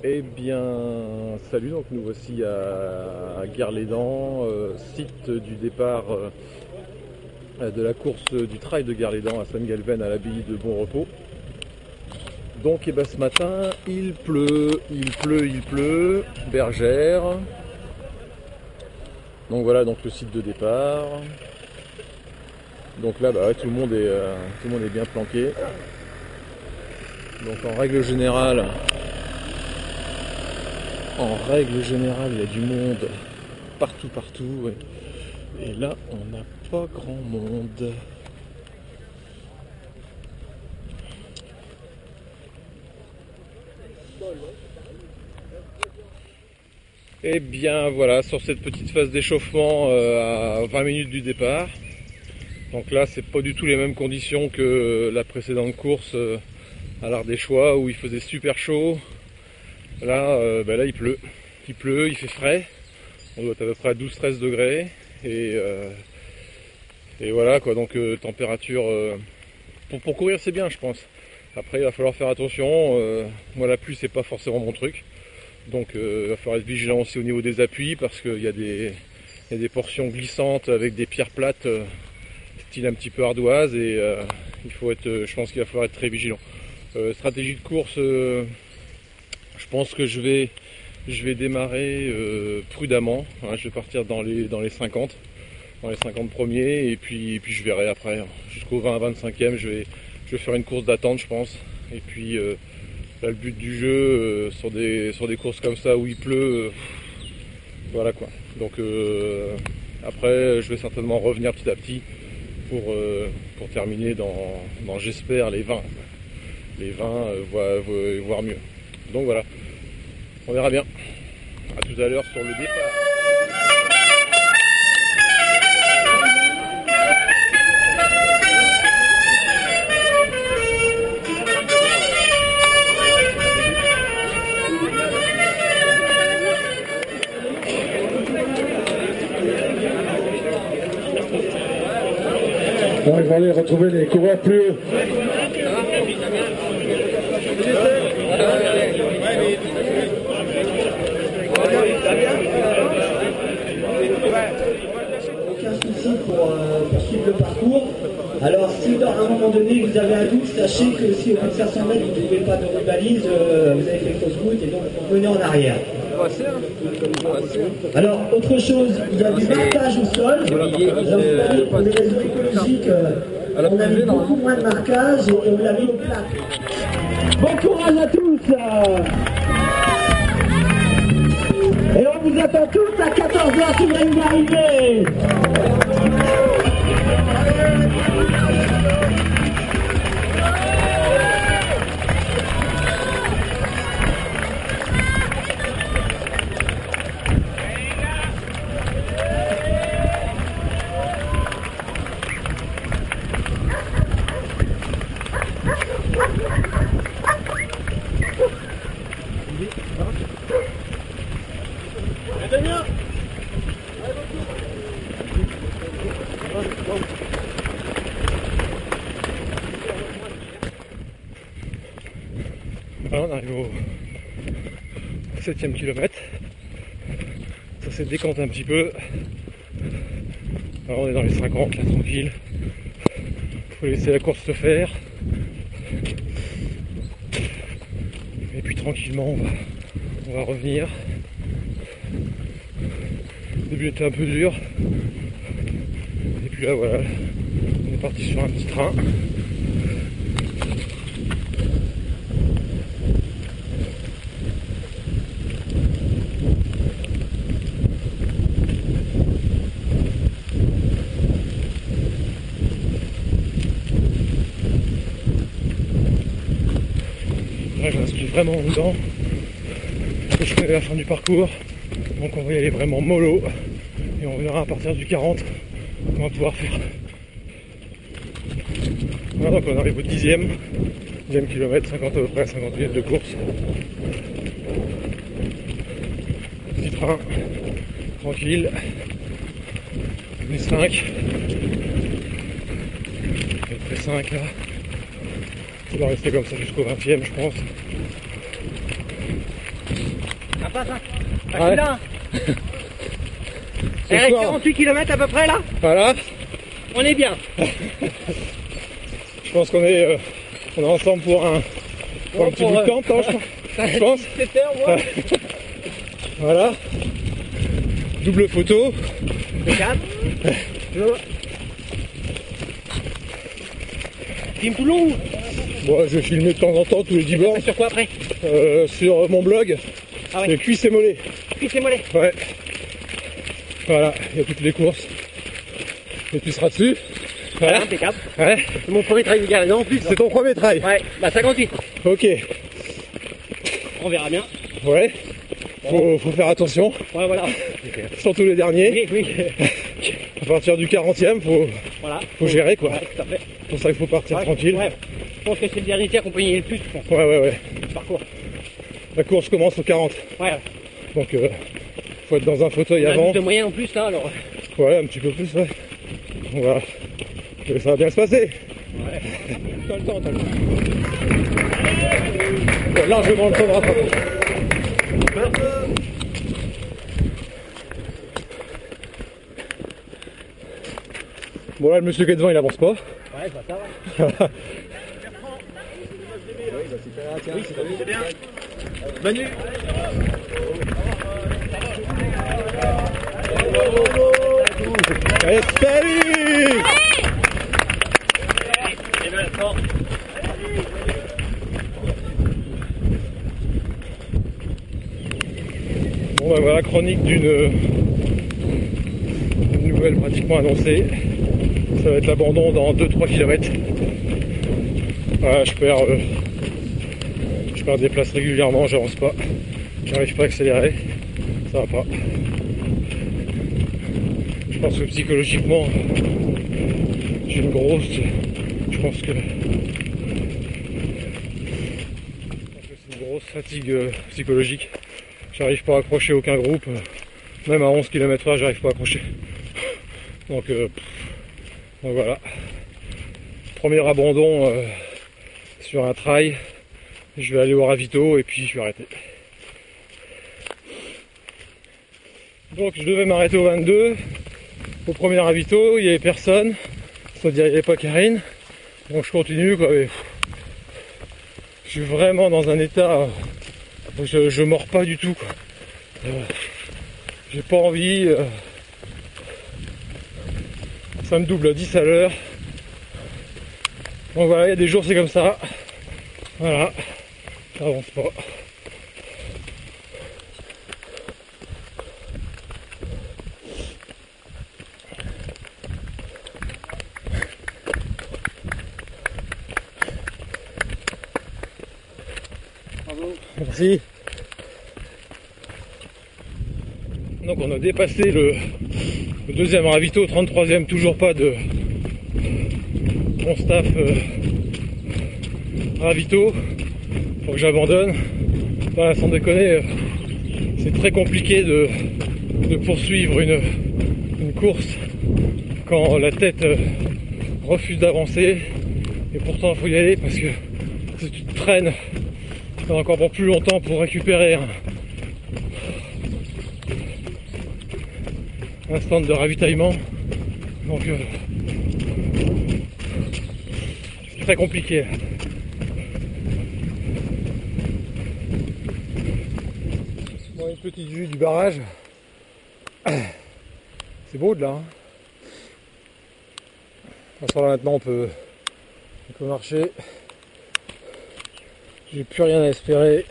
Eh bien, salut, donc nous voici à Guerlédan, site du départ de la course du trail de Guerlédan à Sainte-Galvaine à l'abbaye de Bon Repos. Donc eh ben, ce matin, il pleut, bergère. Donc voilà donc le site de départ. Donc là, bah, ouais, tout le monde est bien planqué. Donc en règle générale, il y a du monde partout. Ouais. Et là, on n'a pas grand monde. Et bien voilà, sur cette petite phase d'échauffement à 20 minutes du départ. Donc là, c'est pas du tout les mêmes conditions que la précédente course à l'Ardéchois où il faisait super chaud. Là, là il pleut. Il fait frais. On doit être à peu près à 12-13 degrés. Et voilà quoi, donc température pour courir c'est bien je pense. Après il va falloir faire attention. Moi la pluie c'est pas forcément mon truc. Donc il va falloir être vigilant aussi au niveau des appuis parce qu'il y a des portions glissantes avec des pierres plates style un petit peu ardoise et je pense qu'il va falloir être très vigilant. Stratégie de course, je pense que je vais démarrer prudemment. Hein, je vais partir dans les 50 premiers et puis je verrai après. Jusqu'au 20-25e, je vais faire une course d'attente je pense. Et puis là le but du jeu sur des courses comme ça où il pleut, voilà quoi. Donc après je vais certainement revenir petit à petit pour terminer dans j'espère les 20. Les 20 voire mieux. Donc voilà, on verra bien. A tout à l'heure sur le départ. Bon, il va aller retrouver les coureurs plus haut. Aucun souci pour suivre le parcours. Alors si à un moment donné vous avez un doute, sachez que si au bout de 500 mètres vous ne trouvez pas de balise, vous avez fait fausse route et donc vous revenez en arrière. Alors autre chose, il y a du marquage au sol. Pour des raisons écologiques, on a mis beaucoup moins de marquage et on l'a mis au plat. Bon courage à tous. Et on vous attend tous à 14h si vous allez y arriver. Voilà, on arrive au 7e kilomètre. Ça s'est décanté un petit peu. Alors on est dans les 50 là, tranquille. Faut laisser la course se faire. Et puis tranquillement on va revenir. Le début était un peu dur. Et puis là voilà, on est parti sur un petit train. Là je reste vraiment dedans. Je connais la fin du parcours. Donc on va y aller vraiment mollo. Et on verra à partir du 40 qu'on va pouvoir faire. Voilà, donc on arrive au 10e kilomètre, 50 à peu près, 50 minutes de course. Petit train, tranquille. Les 5. Après 5 là. Ça va rester comme ça jusqu'au 20e je pense. Ça passe, hein. Ouais. Je suis là. Ce Eh, soir. 48 km à peu près là. Voilà, On est bien. je pense qu'on est ensemble pour un petit bout de temps, je pense. 7 heures, moi. Voilà. Double photo. Le 4. Film tout long. Bon, je vais filmer de temps en temps tous les 10 bornes Sur quoi après? sur mon blog. Ah ouais. Les cuisses et mollets. Puis c'est mollet. Ouais. Voilà, il y a toutes les courses. Et tu seras dessus. Voilà. Impeccable. Ouais. C'est mon premier trail du gars en plus. C'est ton premier trail. Ouais, bah 58. Ok. On verra bien. Ouais. Faut faire attention. Ouais, voilà. Surtout les derniers. Oui, oui. À partir du 40e, Voilà. faut gérer quoi. Ouais, tout à fait. C'est pour ça qu'il faut partir Ouais, tranquille. Ouais. Je pense que c'est le dernier qui accompagné le plus, je pense, Ouais. du parcours. La course commence au 40. Ouais. Donc faut être dans un fauteuil On a avant. plus de moyens en plus là, alors. Ouais, un petit peu plus, ouais. Voilà. Et ça va bien se passer. Ouais. T'as le temps. Bon, largement le temps de rattraper. Bon là, le monsieur qui est devant, il avance pas. Ouais, bah ça va. C'est bien. Manu. Allez, salut! Et bien, fort. Bon bah voilà, chronique d'une nouvelle pratiquement annoncée. Ça va être l'abandon dans 2-3 km. Voilà, je perds des places régulièrement, j'avance pas. J'arrive pas à accélérer. Ça va pas. Je pense que psychologiquement, j'ai une grosse. Je pense que c'est une grosse fatigue psychologique. J'arrive pas à accrocher aucun groupe. Même à 11 km/h, j'arrive pas à accrocher. Donc voilà. Premier abandon sur un trail. Je vais aller au ravito et puis je vais arrêter. Donc je devais m'arrêter au 22. Au premier ravito, il n'y avait personne. C'est-à-dire il n'y avait pas Karine. Donc je continue quoi. Mais, je suis vraiment dans un état. Je mords pas du tout quoi. J'ai pas envie. Ça me double à 10 à l'heure. Donc voilà, il y a des jours c'est comme ça. Voilà. Ça avance pas. Bravo. Merci. Donc on a dépassé le deuxième ravito, 33e, toujours pas de mon staff ravito. Faut que j'abandonne. Bah, sans déconner, c'est très compliqué de poursuivre une course quand la tête refuse d'avancer. Et pourtant il faut y aller parce que si tu te traînes encore pour plus longtemps pour récupérer un stand de ravitaillement. Donc c'est très compliqué. Bon, une petite vue du barrage. C'est beau de là. Là maintenant on peut marcher. J'ai plus rien à espérer.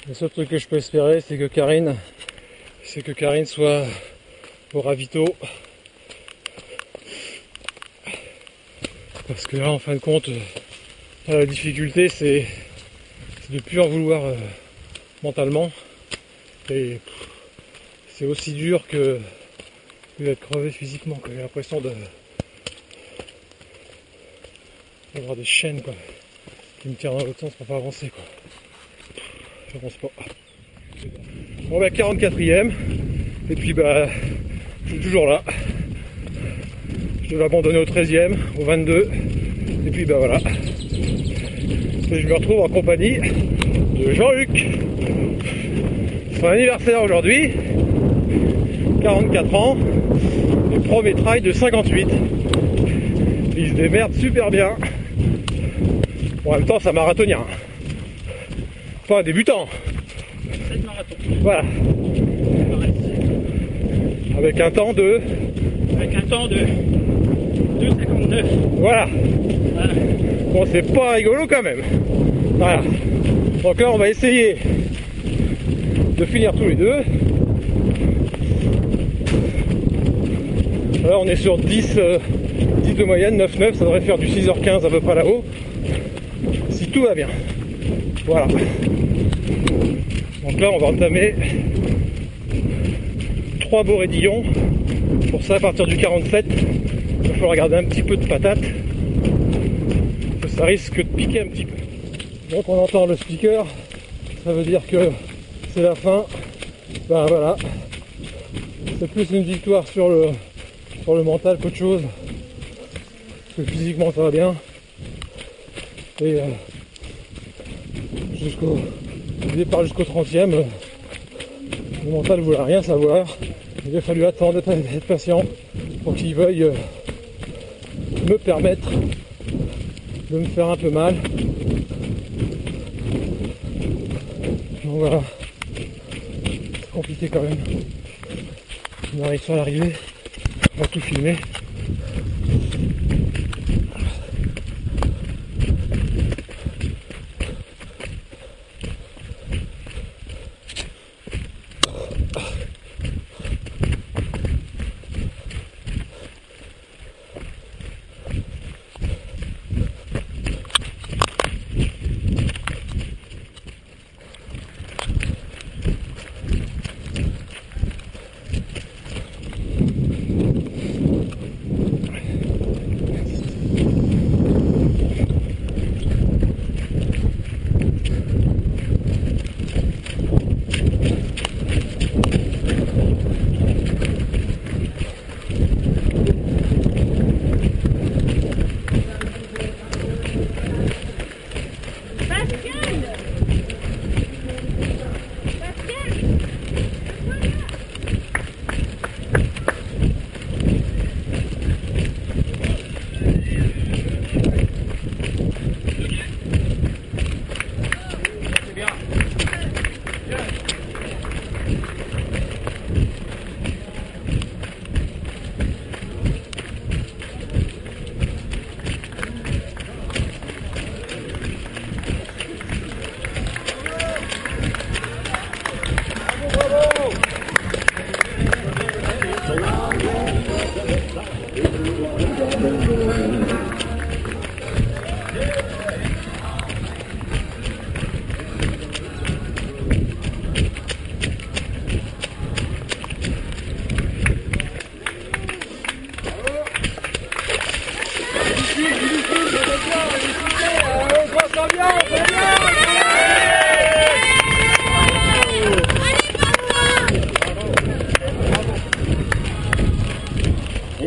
Le seul truc que je peux espérer c'est que Karine soit au ravito. Parce que là en fin de compte la difficulté c'est de ne plus en vouloir mentalement. Et c'est aussi dur que d'être crevé physiquement. J'ai l'impression d'avoir des chaînes quoi, qui me tirent dans l'autre sens pour pas avancer quoi. J'avance pas. Bon bah 44e. Et puis bah je suis toujours là. Je devais abandonner au 13e, au 22. Et puis bah voilà. Et je me retrouve en compagnie de Jean-Luc. Son anniversaire aujourd'hui, 44 ans, et premier trail de 58. Il se démerde super bien. Bon, en même temps, c'est un marathonien. Pas un débutant. Voilà. Avec un temps de 2,59. Voilà. Bon, c'est pas rigolo quand même. Voilà. Donc là, on va essayer de finir tous les deux. Là, on est sur 10 de moyenne, 9,9. Ça devrait faire du 6h15 à peu près là-haut. Si tout va bien. Voilà. Donc là, on va entamer 3 beaux raidillons. Pour ça, à partir du 47, il va falloir garder un petit peu de patate. Ça risque de piquer un petit peu. Donc on entend le speaker, ça veut dire que c'est la fin. Ben voilà, c'est plus une victoire sur le mental qu'autre chose. Parce que physiquement ça va bien. Et jusqu'au départ, jusqu'au 30e, le mental ne voulait rien savoir. Il a fallu attendre, être patient pour qu'il veuille me permettre de me faire un peu mal. Donc voilà, c'est compliqué quand même. On arrive sur l'arrivée, on va tout filmer.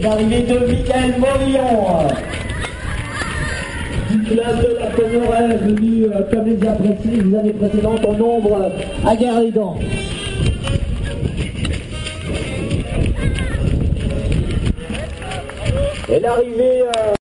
L'arrivée de Michael Morillon, du club de la Pomerelle, venu comme les appréciés les années précédentes en nombre à Guerre-les-Dents. Et l'arrivée